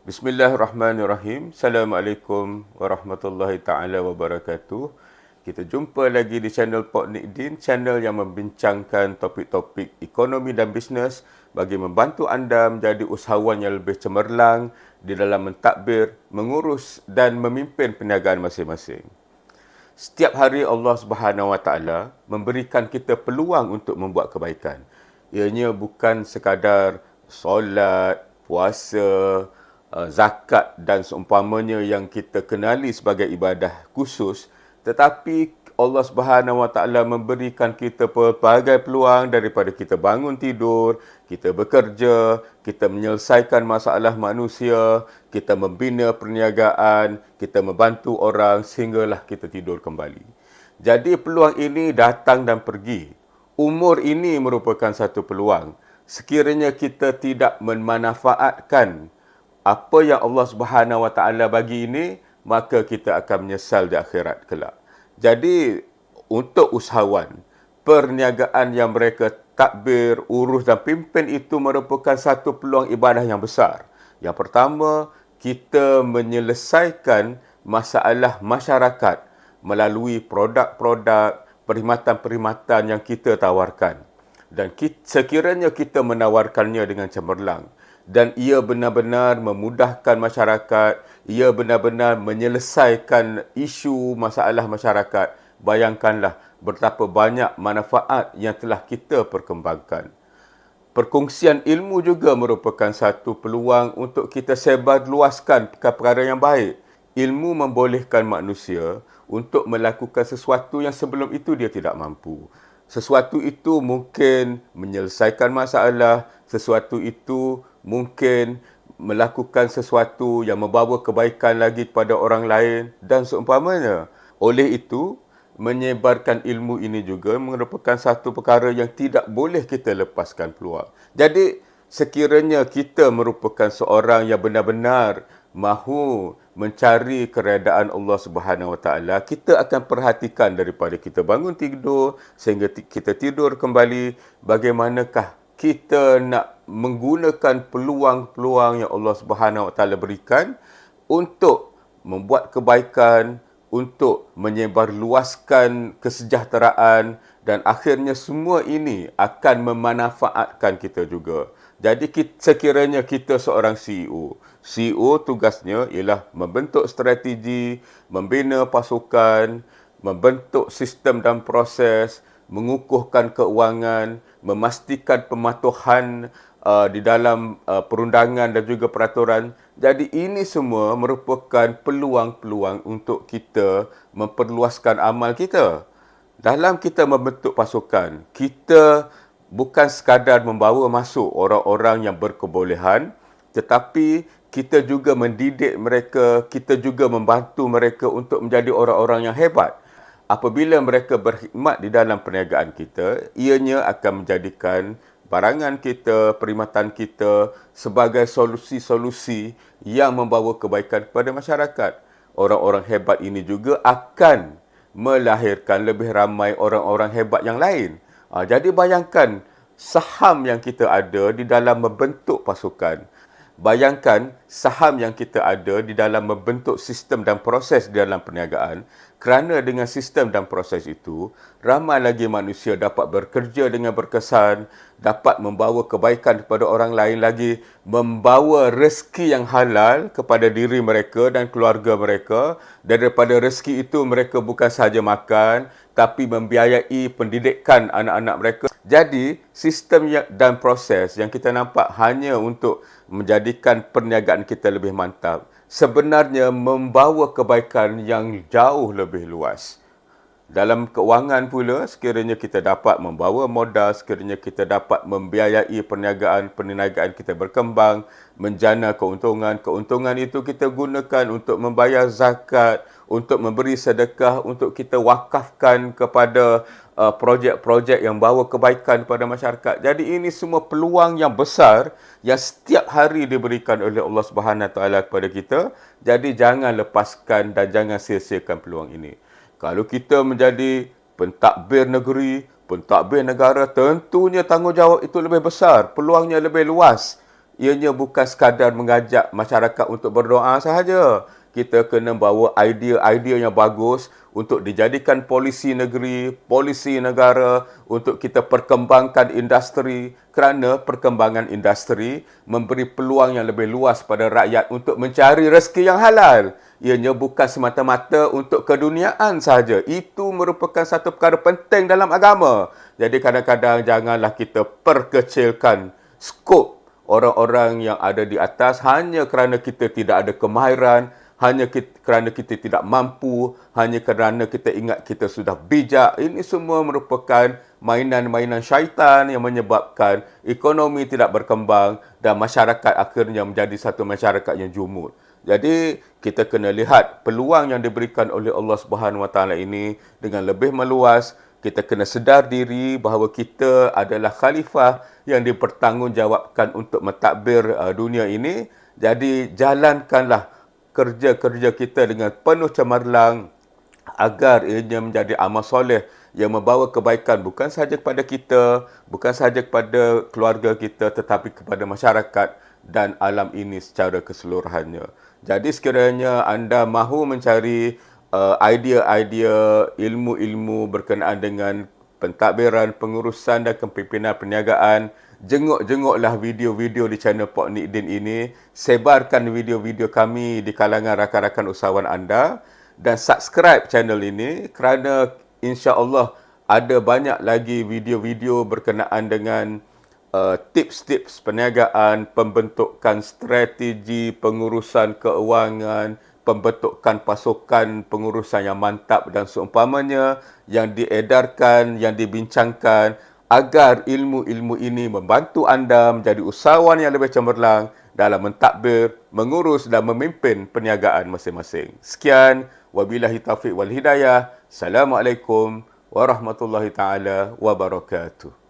Bismillahirrahmanirrahim. Assalamualaikum warahmatullahi taala wabarakatuh. Kita jumpa lagi di channel Pok Nikdin, channel yang membincangkan topik-topik ekonomi dan bisnes bagi membantu anda menjadi usahawan yang lebih cemerlang di dalam mentadbir, mengurus dan memimpin perniagaan masing-masing. Setiap hari Allah Subhanahu Wa Taala memberikan kita peluang untuk membuat kebaikan. Ianya bukan sekadar solat, puasa, zakat dan seumpamanya yang kita kenali sebagai ibadah khusus, tetapi Allah Subhanahu Wa Taala memberikan kita pelbagai peluang daripada kita bangun tidur, kita bekerja, kita menyelesaikan masalah manusia, kita membina perniagaan, kita membantu orang sehinggalah kita tidur kembali. Jadi peluang ini datang dan pergi. Umur ini merupakan satu peluang. Sekiranya kita tidak memanfaatkan apa yang Allah Subhanahu Wa Taala bagi ini, maka kita akan menyesal di akhirat kelak. Jadi, untuk usahawan, perniagaan yang mereka tadbir, urus dan pimpin itu merupakan satu peluang ibadah yang besar. Yang pertama, kita menyelesaikan masalah masyarakat melalui produk-produk, perkhidmatan-perkhidmatan yang kita tawarkan. Dan sekiranya kita menawarkannya dengan cemerlang, dan ia benar-benar memudahkan masyarakat, ia benar-benar menyelesaikan isu masalah masyarakat, bayangkanlah betapa banyak manfaat yang telah kita perkembangkan. Perkongsian ilmu juga merupakan satu peluang untuk kita sebarluaskan perkara yang baik. Ilmu membolehkan manusia untuk melakukan sesuatu yang sebelum itu dia tidak mampu. Sesuatu itu mungkin menyelesaikan masalah, sesuatu itu mungkin melakukan sesuatu yang membawa kebaikan lagi kepada orang lain dan seumpamanya. Oleh itu, menyebarkan ilmu ini juga merupakan satu perkara yang tidak boleh kita lepaskan peluang. Jadi, sekiranya kita merupakan seorang yang benar-benar mahu mencari keredaan Allah Subhanahu Wa Taala, kita akan perhatikan daripada kita bangun tidur sehingga kita tidur kembali, bagaimanakah kita nak menggunakan peluang-peluang yang Allah Subhanahu Wa Taala berikan untuk membuat kebaikan, untuk menyebarluaskan kesejahteraan, dan akhirnya semua ini akan memanfaatkan kita juga. Jadi sekiranya kita seorang CEO tugasnya ialah membentuk strategi, membina pasukan, membentuk sistem dan proses, mengukuhkan keuangan, memastikan pematuhan di dalam perundangan dan juga peraturan. Jadi ini semua merupakan peluang-peluang untuk kita memperluaskan amal kita. Dalam kita membentuk pasukan, kita bukan sekadar membawa masuk orang-orang yang berkebolehan, tetapi kita juga mendidik mereka, kita juga membantu mereka untuk menjadi orang-orang yang hebat. Apabila mereka berkhidmat di dalam perniagaan kita, ianya akan menjadikan barangan kita, perkhidmatan kita sebagai solusi-solusi yang membawa kebaikan kepada masyarakat. Orang-orang hebat ini juga akan melahirkan lebih ramai orang-orang hebat yang lain. Jadi bayangkan saham yang kita ada di dalam membentuk pasukan. Bayangkan saham yang kita ada di dalam membentuk sistem dan proses di dalam perniagaan. Kerana dengan sistem dan proses itu, ramai lagi manusia dapat bekerja dengan berkesan, dapat membawa kebaikan kepada orang lain lagi, membawa rezeki yang halal kepada diri mereka dan keluarga mereka. Daripada rezeki itu, mereka bukan sahaja makan, tapi membiayai pendidikan anak-anak mereka. Jadi, sistem dan proses yang kita nampak hanya untuk menjadikan perniagaan kita lebih mantap, sebenarnya membawa kebaikan yang jauh lebih luas. Dalam keuangan pula, sekiranya kita dapat membawa modal, sekiranya kita dapat membiayai perniagaan kita berkembang, menjana keuntungan. Keuntungan itu kita gunakan untuk membayar zakat, untuk memberi sedekah, untuk kita wakafkan kepada projek-projek yang bawa kebaikan kepada masyarakat. Jadi ini semua peluang yang besar yang setiap hari diberikan oleh Allah Subhanahu Taala kepada kita. Jadi jangan lepaskan dan jangan sia-siakan peluang ini. Kalau kita menjadi pentadbir negeri, pentadbir negara, tentunya tanggungjawab itu lebih besar, peluangnya lebih luas. Ianya bukan sekadar mengajak masyarakat untuk berdoa sahaja. Kita kena bawa idea-idea yang bagus untuk dijadikan polisi negeri, polisi negara, untuk kita perkembangkan industri, kerana perkembangan industri memberi peluang yang lebih luas pada rakyat untuk mencari rezeki yang halal. Ianya bukan semata-mata untuk keduniaan sahaja. Itu merupakan satu perkara penting dalam agama. Jadi kadang-kadang janganlah kita perkecilkan skop orang-orang yang ada di atas hanya kerana kita tidak ada kemahiran, kerana kita tidak mampu, hanya kerana kita ingat kita sudah bijak. Ini semua merupakan mainan-mainan syaitan yang menyebabkan ekonomi tidak berkembang dan masyarakat akhirnya menjadi satu masyarakat yang jumud. Jadi, kita kena lihat peluang yang diberikan oleh Allah Subhanahu Wa Taala ini dengan lebih meluas. Kita kena sedar diri bahawa kita adalah khalifah yang dipertanggungjawabkan untuk mentadbir dunia ini. Jadi, jalankanlah kerja-kerja kita dengan penuh cemerlang agar ianya menjadi amal soleh yang membawa kebaikan bukan sahaja kepada kita, bukan sahaja kepada keluarga kita, tetapi kepada masyarakat dan alam ini secara keseluruhannya. Jadi sekiranya anda mahu mencari idea-idea, ilmu-ilmu berkenaan dengan pentadbiran, pengurusan dan kepimpinan perniagaan, jenguk-jenguklah video-video di channel Pok Nikdin ini, sebarkan video-video kami di kalangan rakan-rakan usahawan anda dan subscribe channel ini kerana insya-Allah ada banyak lagi video-video berkenaan dengan tips-tips perniagaan, pembentukan strategi pengurusan keuangan, pembentukan pasukan pengurusan yang mantap dan seumpamanya yang diedarkan, yang dibincangkan agar ilmu-ilmu ini membantu anda menjadi usahawan yang lebih cemerlang dalam mentadbir, mengurus dan memimpin perniagaan masing-masing. Sekian, wabillahi taufiq wal hidayah. Assalamualaikum warahmatullahi taala wabarakatuh.